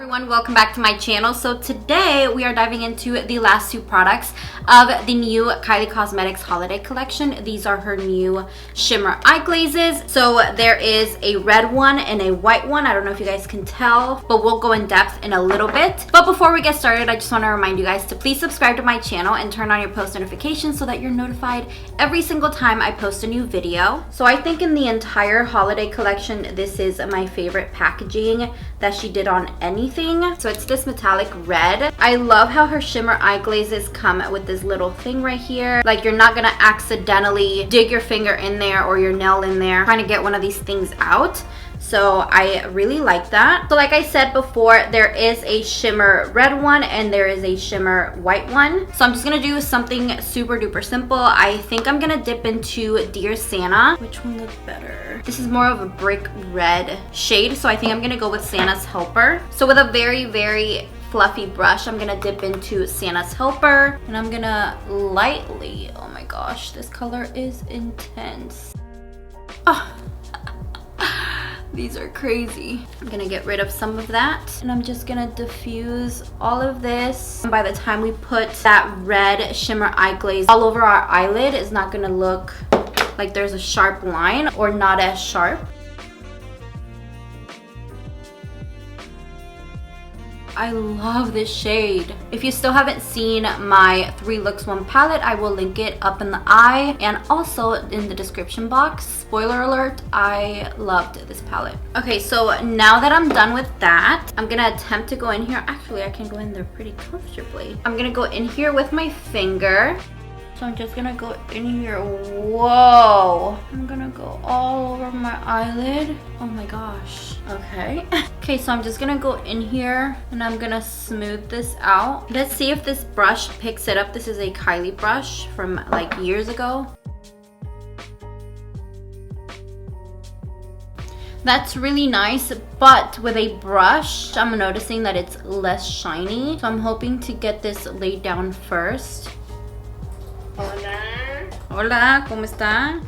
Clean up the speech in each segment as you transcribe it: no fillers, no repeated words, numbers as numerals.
everyone, welcome back to my channel. So today we are diving into the last two products of the new Kylie Cosmetics holiday collection. These are her new shimmer eye glazes. So there is a red one and a white one. I don't know if you guys can tell, but we'll go in depth in a little bit. But before we get started, I just want to remind you guys to please subscribe to my channel and turn on your post notifications so that you're notified every single time I post a new video. So I think in the entire holiday collection, this is my favorite packaging that she did on anything. So it's this metallic red. I love how her shimmer eye glazes come with this little thing right here. Like you're not gonna accidentally dig your finger in there or your nail in there trying to get one of these things out. So I really like that. So like I said before, there is a shimmer red one and there is a shimmer white one. So I'm just gonna do something super duper simple. I think I'm gonna dip into Dear Santa. Which one looks better? This is more of a brick red shade, so I think I'm gonna go with Santa's Helper. So with a very fluffy brush, I'm gonna dip into Santa's Helper and I'm gonna lightly, oh my gosh, this color is intense. Oh. These are crazy. I'm gonna get rid of some of that and I'm just gonna diffuse all of this. And by the time we put that red shimmer eye glaze all over our eyelid, it's not gonna look like there's a sharp line or not as sharp. I love this shade. If you still haven't seen my 3 Looks 1 palette, I will link it up in the eye and also in the description box. Spoiler alert, I loved this palette. Okay, so now that I'm done with that, I'm gonna attempt to go in here. Actually, I can go in there pretty comfortably. I'm gonna go in here with my finger. So I'm just gonna go in here. Whoa! I'm gonna go all over my eyelid. Oh my gosh. Okay. Okay, so I'm just gonna go in here and I'm gonna smooth this out. Let's see if this brush picks it up. This is a Kylie brush from like years ago. That's really nice, but with a brush, I'm noticing that it's less shiny. So I'm hoping to get this laid down first. Hola. Hola, ¿cómo está?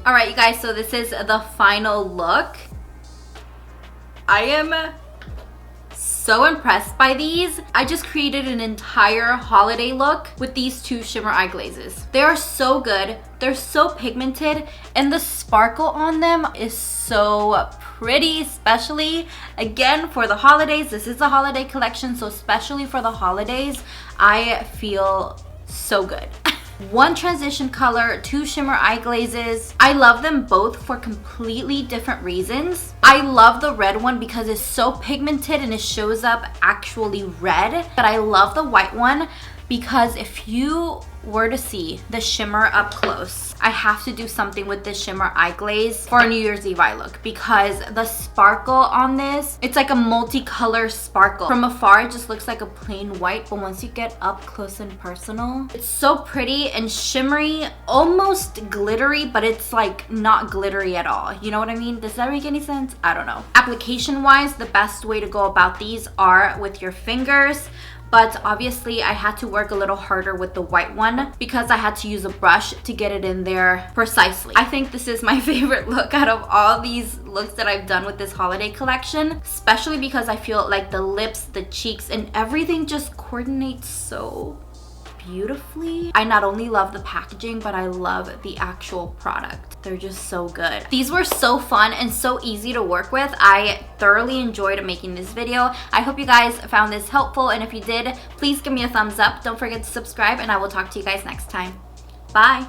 Alright, you guys, so this is the final look. I am so impressed by these. I just created an entire holiday look with these 2 shimmer eye glazes. They are so good. They're so pigmented and the sparkle on them is so pretty, especially again for the holidays. This is the holiday collection, so especially for the holidays, I feel so good. 1 transition color, 2 shimmer eye glazes. I love them both for completely different reasons. I love the red one because it's so pigmented and it shows up actually red. But I love the white one because if you were to see the shimmer up close, I have to do something with this shimmer eye glaze for a New Year's Eve eye look, because the sparkle on this, it's like a multicolor sparkle. From afar, it just looks like a plain white, but once you get up close and personal, it's so pretty and shimmery, almost glittery, but it's like not glittery at all. You know what I mean? Does that make any sense? I don't know. Application wise, the best way to go about these are with your fingers. But obviously I had to work a little harder with the white one because I had to use a brush to get it in there precisely. I think this is my favorite look out of all these looks that I've done with this holiday collection, especially because I feel like the lips, the cheeks, and everything just coordinates so beautifully. I not only love the packaging, but I love the actual product. They're just so good. These were so fun and so easy to work with. I thoroughly enjoyed making this video. I hope you guys found this helpful, and if you did, please give me a thumbs up. Don't forget to subscribe, and I will talk to you guys next time. Bye.